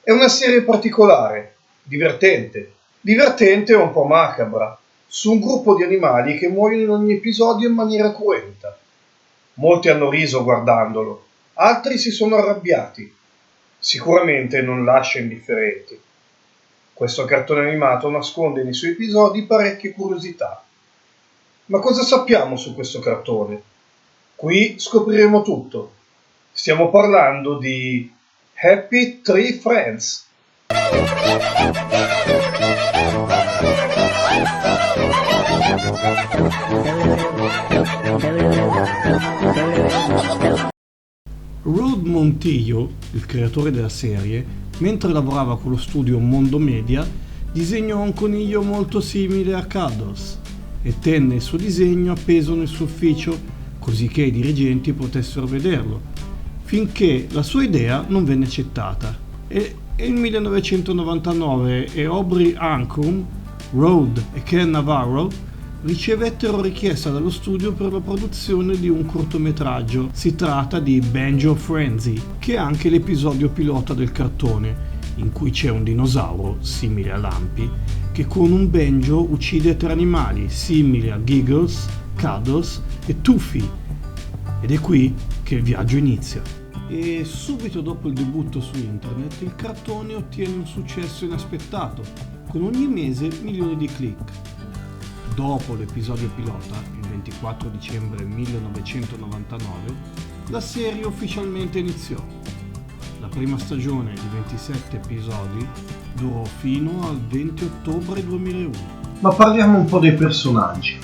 È una serie particolare, divertente. Divertente e un po' macabra, su un gruppo di animali che muoiono in ogni episodio in maniera cruenta. Molti hanno riso guardandolo, altri si sono arrabbiati. Sicuramente non lascia indifferenti. Questo cartone animato nasconde nei suoi episodi parecchie curiosità. Ma cosa sappiamo su questo cartone? Qui scopriremo tutto. Stiamo parlando di Happy Tree Friends. Rod Montillo, il creatore della serie, mentre lavorava con lo studio Mondo Media, disegnò un coniglio molto simile a Cuddles e tenne il suo disegno appeso nel suo ufficio così che i dirigenti potessero vederlo, finché la sua idea non venne accettata. E nel 1999 Aubrey Ancrum, Rod e Ken Navarro ricevettero richiesta dallo studio per la produzione di un cortometraggio. Si tratta di Banjo Frenzy, che è anche l'episodio pilota del cartone, in cui c'è un dinosauro, simile a Lumpy, che con un banjo uccide tre animali, simili a Giggles, Cuddles e Toothy. Ed è qui che il viaggio inizia. E subito dopo il debutto su internet, il cartone ottiene un successo inaspettato, con ogni mese milioni di click. Dopo l'episodio pilota, il 24 dicembre 1999, la serie ufficialmente iniziò. La prima stagione di 27 episodi durò fino al 20 ottobre 2001. Ma parliamo un po' dei personaggi.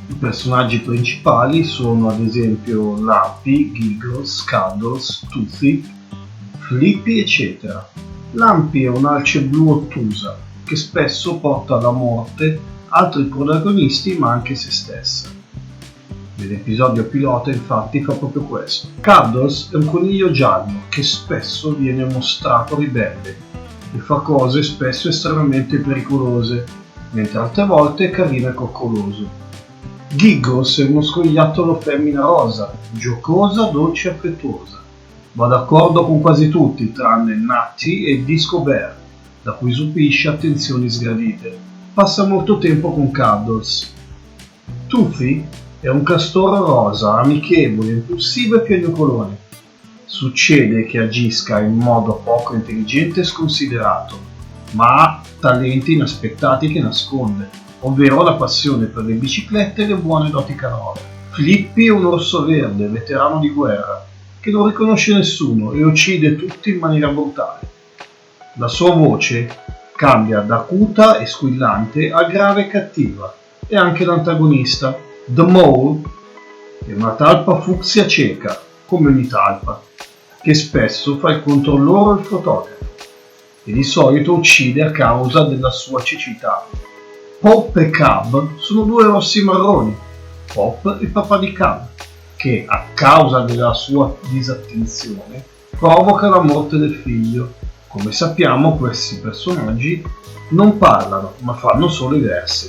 I personaggi principali sono ad esempio Lumpy, Giggles, Cuddles, Toothy, Flippy, eccetera. Lumpy è un'alce blu ottusa che spesso porta alla morte altri protagonisti ma anche se stessa. Nell'episodio pilota infatti fa proprio questo. Cuddles è un coniglio giallo che spesso viene mostrato ribelle e fa cose spesso estremamente pericolose, mentre altre volte è carino e coccoloso. Giggles è uno scoiattolo femmina rosa, giocosa, dolce e affettuosa. Va d'accordo con quasi tutti tranne Nutty e Disco Bear, da cui subisce attenzioni sgradite. Passa molto tempo con Cuddles. Toothy è un castoro rosa, amichevole, impulsivo e piagnucolone. Succede che agisca in modo poco intelligente e sconsiderato, ma ha talenti inaspettati che nasconde, ovvero la passione per le biciclette e le buone doti canore. Flippy è un orso verde, veterano di guerra, che non riconosce nessuno e uccide tutti in maniera brutale. La sua voce cambia da acuta e squillante a grave e cattiva. E anche l'antagonista, The Mole, è una talpa fucsia cieca, come ogni talpa, che spesso fa il controllore o il fotografo, e di solito uccide a causa della sua cecità. Pop e Cub sono due rossi marroni, Pop il papà di Cub, che a causa della sua disattenzione provoca la morte del figlio. Come sappiamo, questi personaggi non parlano, ma fanno solo i versi.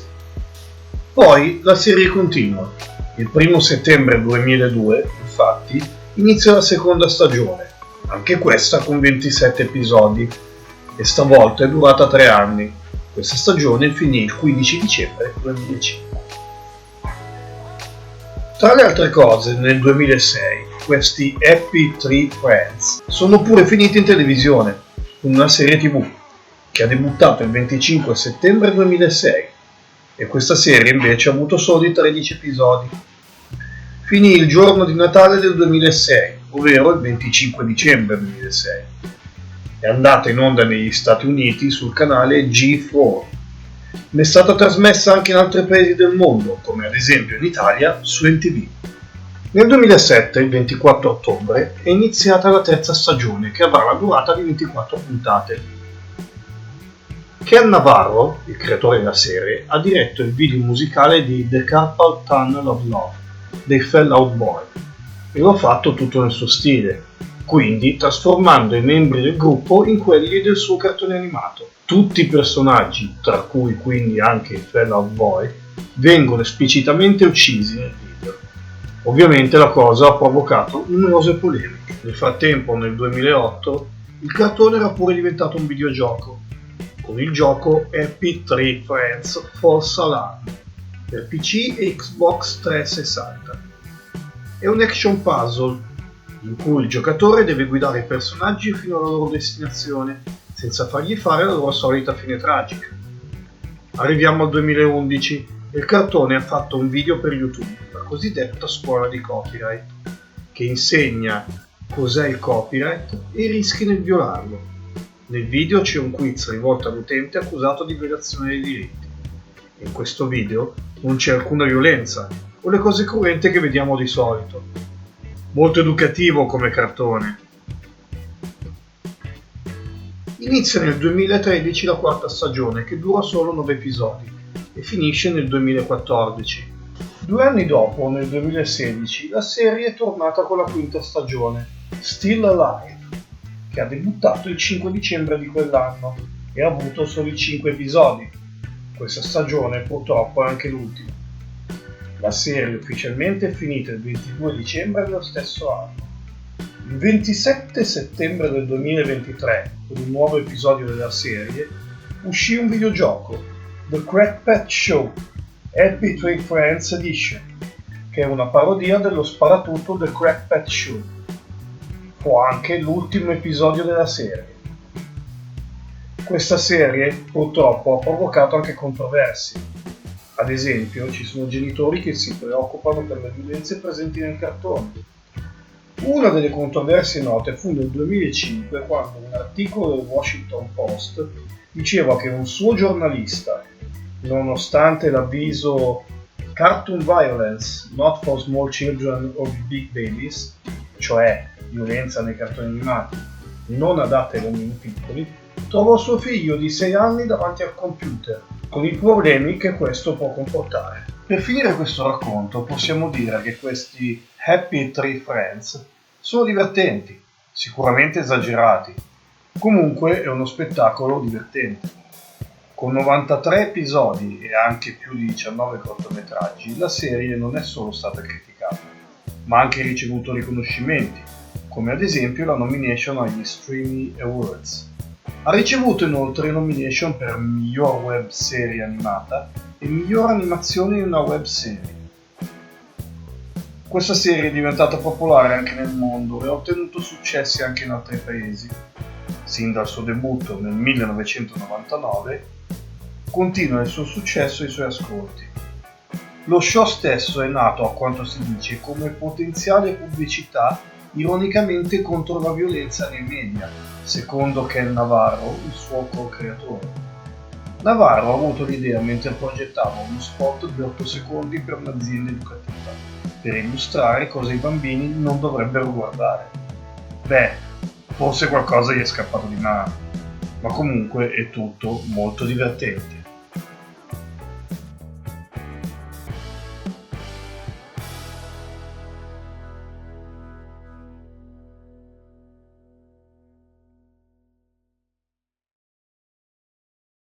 Poi la serie continua. Il 1 settembre 2002, infatti, inizia la seconda stagione, anche questa con 27 episodi, e stavolta è durata 3 anni. Questa stagione finì il 15 dicembre 2005. Tra le altre cose, nel 2006, questi Happy Tree Friends sono pure finiti in televisione, una serie TV che ha debuttato il 25 settembre 2006 e questa serie invece ha avuto soli 13 episodi. Finì il giorno di Natale del 2006, ovvero il 25 dicembre 2006. È andata in onda negli Stati Uniti sul canale G4. Ne è stata trasmessa anche in altri paesi del mondo, come ad esempio in Italia su NTV. Nel 2007, il 24 ottobre, è iniziata la terza stagione che avrà la durata di 24 puntate. Ken Navarro, il creatore della serie, ha diretto il video musicale di The Carpal Tunnel of Love dei Fall Out Boy e lo ha fatto tutto nel suo stile, quindi trasformando i membri del gruppo in quelli del suo cartone animato. Tutti i personaggi, tra cui quindi anche i Fall Out Boy, vengono esplicitamente uccisi nel video. Ovviamente la cosa ha provocato numerose polemiche. Nel frattempo, nel 2008, Il cartone era pure diventato un videogioco, con il gioco Happy Tree Friends False Alarm per PC e Xbox 360. È un action puzzle in cui il giocatore deve guidare i personaggi fino alla loro destinazione senza fargli fare la loro solita fine tragica. Arriviamo al 2011 e il cartone ha fatto un video per YouTube, la cosiddetta scuola di copyright, che insegna cos'è il copyright e i rischi nel violarlo. Nel video c'è un quiz rivolto all'utente accusato di violazione dei diritti. In questo video non c'è alcuna violenza o le cose cruente che vediamo di solito. Molto educativo come cartone. Inizia nel 2013 la quarta stagione, che dura solo 9 episodi, e finisce nel 2014. 2 anni dopo, nel 2016, la serie è tornata con la quinta stagione, Still Alive, che ha debuttato il 5 dicembre di quell'anno e ha avuto soli 5 episodi. Questa stagione purtroppo è anche l'ultima. La serie ufficialmente è finita il 22 dicembre dello stesso anno. Il 27 settembre del 2023, con un nuovo episodio della serie, uscì un videogioco, The Crack Pet Show Happy Tree Friends Edition, che è una parodia dello sparatutto The Crack Pet Show. Fu anche l'ultimo episodio della serie. Questa serie purtroppo ha provocato anche controversie. Ad esempio, ci sono genitori che si preoccupano per le violenze presenti nel cartone. Una delle controversie note fu nel 2005, quando un articolo del Washington Post diceva che un suo giornalista, nonostante l'avviso Cartoon Violence Not for Small Children or Big Babies, cioè violenza nei cartoni animati non adatte ai bambini piccoli, trovò suo figlio di 6 anni davanti al computer, con i problemi che questo può comportare. Per finire questo racconto possiamo dire che questi Happy Tree Friends sono divertenti, sicuramente esagerati, comunque è uno spettacolo divertente. Con 93 episodi e anche più di 19 cortometraggi, la serie non è solo stata criticata, ma ha anche ricevuto riconoscimenti, come ad esempio la nomination agli Streamy Awards. Ha ricevuto inoltre nomination per miglior web serie animata e miglior animazione in una web serie. Questa serie è diventata popolare anche nel mondo e ha ottenuto successi anche in altri paesi. Sin dal suo debutto nel 1999, continua il suo successo e i suoi ascolti. Lo show stesso è nato, a quanto si dice, come potenziale pubblicità ironicamente contro la violenza nei media, secondo Ken Navarro, il suo co-creatore. Navarro ha avuto l'idea mentre progettava uno spot di 8 secondi per un'azienda educativa, per illustrare cosa i bambini non dovrebbero guardare. Forse qualcosa gli è scappato di mano, ma comunque è tutto molto divertente.